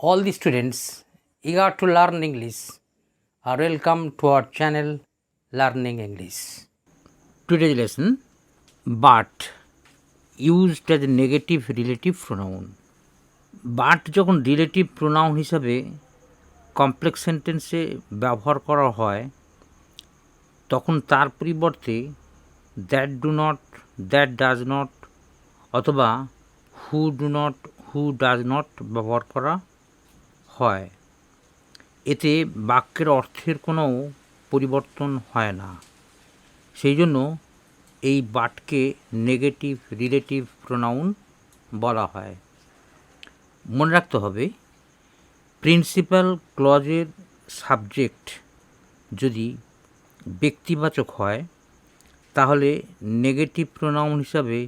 All the students eager to learn English are welcome to our channel Learning English. Today's lesson, but used as a negative relative pronoun. But যখন relative pronoun হিসাবে complex সেন্টেন্সে ব্যবহার করা হয় তখন তার পরিবর্তে that do not, that does not অথবা who do not, who does not ব্যবহার করা হয়। এতে বাক্যের অর্থের কোনো পরিবর্তন হয় না, সেই জন্য এই বাটকে নেগেটিভ রিলেটিভ প্রোনাউন বলা হয়। মনে রাখতে হবে, প্রিন্সিপাল ক্লজের সাবজেক্ট যদি ব্যক্তিবাচক হয় তাহলে নেগেটিভ প্রোনাউন হিসাবে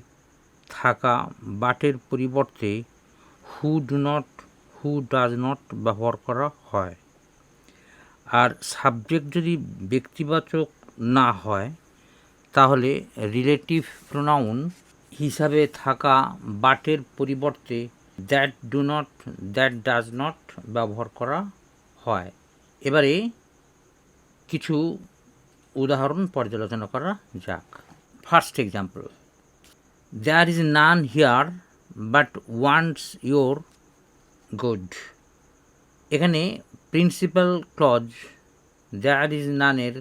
থাকা বাটের পরিবর্তে হু do not, who does not ব্যবহার করা হয়। আর সাবজেক্ট যদি ব্যক্তিবাচক না হয় তাহলে রিলেটিভ প্রোনাউন হিসাবে থাকা বাটের পরিবর্তে that do not, that does not ব্যবহার করা হয়। এবারে কিছু উদাহরণ পর্যালোচনা করা যাক। First example, there is none here but wants your good. এখানে প্রিন্সিপাল ক্লজ দেয়ার ইজ নানের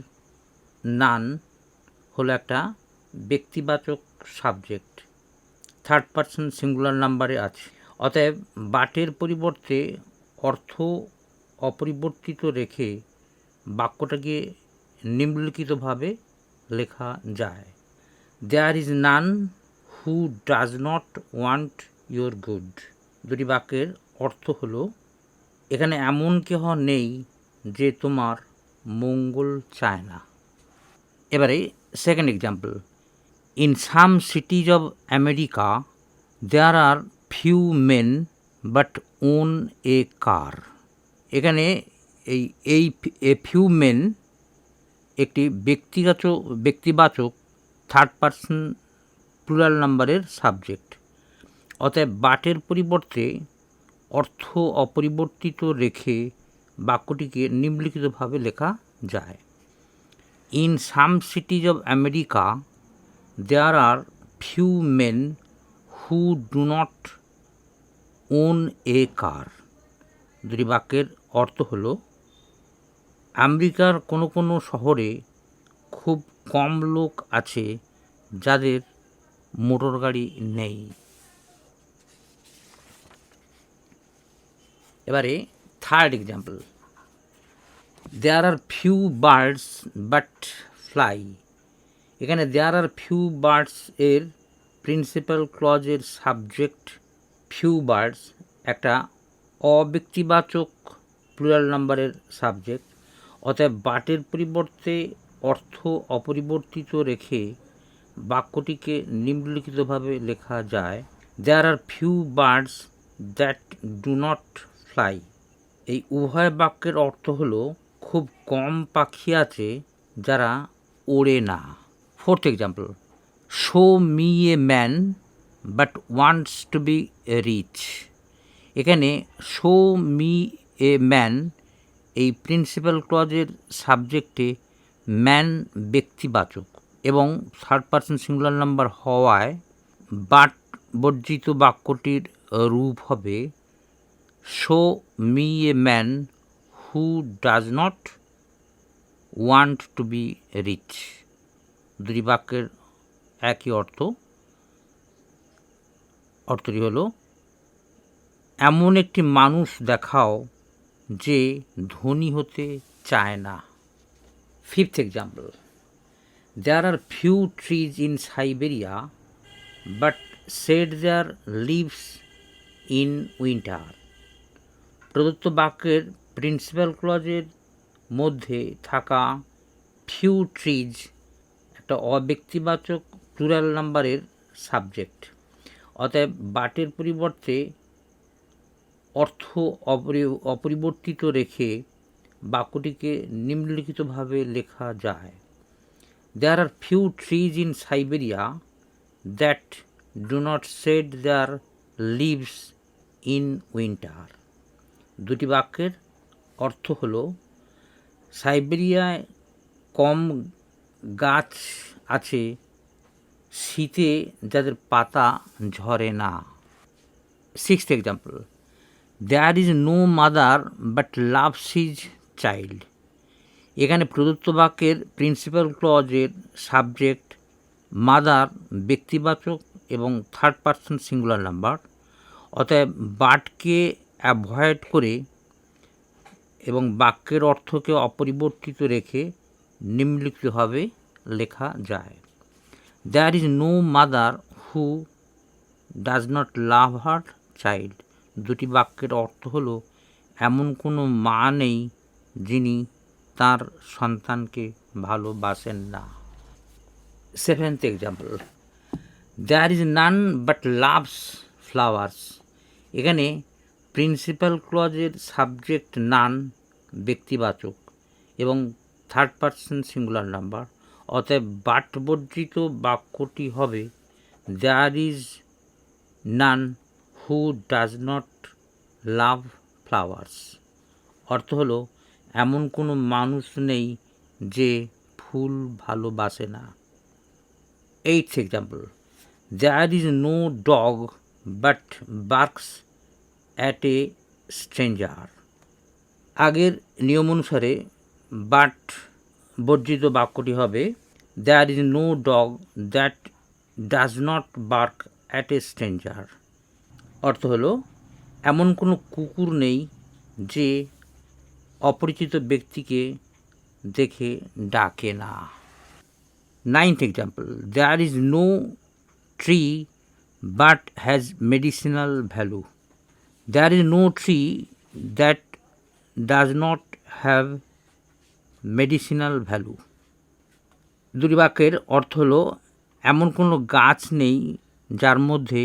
নান হলো একটা ব্যক্তিবাচক সাবজেক্ট, থার্ড পারসন সিঙ্গুলার নাম্বারে আছে। অতএব বাটের পরিবর্তে অর্থ অপরিবর্তিত রেখে বাক্যটাকে নিম্নলিখিতভাবে লেখা যায়। There is none who does not want your good. দুটি বাক্যের অর্থ হলো, এখানে এমন কেহ নেই যে তোমার মঙ্গল চায় না। এবারে second example, in some cities of America there are few men but own a car. এখানে এই এ ফিউ মেন একটি ব্যক্তিবাচক থার্ড পারসন প্লুরাল নাম্বারের সাবজেক্ট। অতএব বাটের পরিবর্তে অর্থ অপরিবর্তিত রেখে বাক্যটিকে নিম্নলিখিতভাবে লেখা যায়। In some cities of America there are few men who do not own a car. দুটি বাক্যের অর্থ হল, আমেরিকার কোনো কোনো শহরে খুব কম লোক আছে যাদের মোটর গাড়ি নেই। এবারে third example, there are few birds but fly. এখানে দেয়ার আর ফিউ বার্ডস এর প্রিন্সিপাল ক্লজের সাবজেক্ট ফিউ বার্ডস একটা অব্যক্তিবাচক প্লুরাল নাম্বারের সাবজেক্ট। অতএব বাটের পরিবর্তে অর্থ অপরিবর্তিত রেখে বাক্যটিকে নিম্নলিখিতভাবে লেখা যায়। There are few birds that do not fly. এই উভয় বাক্যের অর্থ হলো, খুব কম পাখি আছে যারা ওড়ে না। Fourth example, show me a man but wants to be rich. এখানে শো মি এ ম্যান এই প্রিন্সিপাল ক্লজের সাবজেক্টে ম্যান ব্যক্তিবাচক এবং থার্ড পারসন সিঙ্গুলার নাম্বার হওয়ায় বাট বর্জিত বাক্যটির রূপ হবে show me a man who does not want to be rich. দুটি বাক্যের একই অর্থটি হলো, এমন একটি মানুষ দেখাও যে ধনী হতে চায় না। Fifth example, there are few trees in Siberia but shed their leaves in winter. প্রদত্ত বাক্যের প্রিন্সিপাল ক্লজের মধ্যে থাকা ফিউ ট্রিজ একটা অব্যক্তিবাচক প্লুরাল নাম্বারের সাবজেক্ট। অতএব বাটের পরিবর্তে অর্থ অপরিবর্তিত রেখে বাক্যটিকে নিম্নলিখিতভাবে লেখা যায়। There are few trees in Siberia that do not shed their leaves in winter. দুটি বাক্যের অর্থ হলো সাইবেরিয়ায় কম গাছ আছে, শীতে যাদের পাতা ঝরে না। 6th example, there is no mother but loves his child. এখানে প্রদত্ত বাক্যের প্রিন্সিপাল ক্লজের সাবজেক্ট মাদার ব্যক্তিবাচক এবং থার্ড পারসন সিঙ্গুলার নাম্বার, অতএব বাটকে অ্যাভয়েড করে এবং বাক্যের অর্থকে অপরিবর্তিত রেখে নিম্নলিখিতভাবে লেখা যায়। There is no mother who does not love her child. দুটি বাক্যের অর্থ হলো এমন কোনো মা নেই যিনি তার সন্তানকে ভালোবাসেন না। 7th example, there is none but loves flowers. এখানে প্রিন্সিপাল ক্লজের সাবজেক্ট নান ব্যক্তিবাচক এবং থার্ড পারসন সিঙ্গুলার নাম্বার, অতএব বাট বর্জিত বাক্যটি হবে there is none who does not love flowers. অর্থ হলো এমন কোনো মানুষ নেই যে ফুল ভালোবাসে না। 8th example, there is no dog but barks at a stranger. আগের নিয়ম অনুসারে বাট বর্জিত বাক্যটি হবে there is no dog that does not bark at a stranger. অর্থ হলো এমন কোনো কুকুর নেই যে অপরিচিত ব্যক্তিকে দেখে ডাকে না। 9th example, there is no tree but has medicinal value. There is no tree that does not have medicinal value. দুটি বাক্যের অর্থ হলো এমন কোনো গাছ নেই যার মধ্যে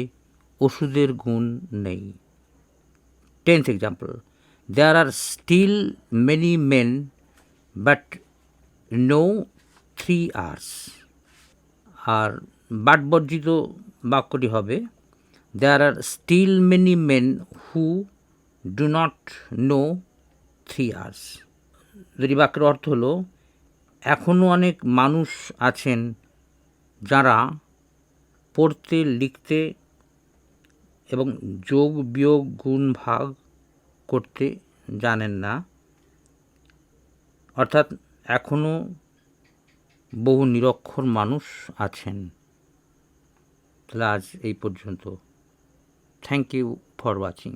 ওষুধের গুণ নেই। 10th example, there are still many men but know 3 hours। আর বাট বর্জিত বাক্যটি হবে there are still many men who do not know 3 hours। দুটি বাক্যের অর্থ হলো এখনও অনেক মানুষ আছেন যারা পড়তে লিখতে এবং যোগ বিয়োগ গুণ ভাগ করতে জানেন না, অর্থাৎ এখনও বহু নিরক্ষর মানুষ আছেন। তাহলে আজ এই পর্যন্ত। Thank you for watching.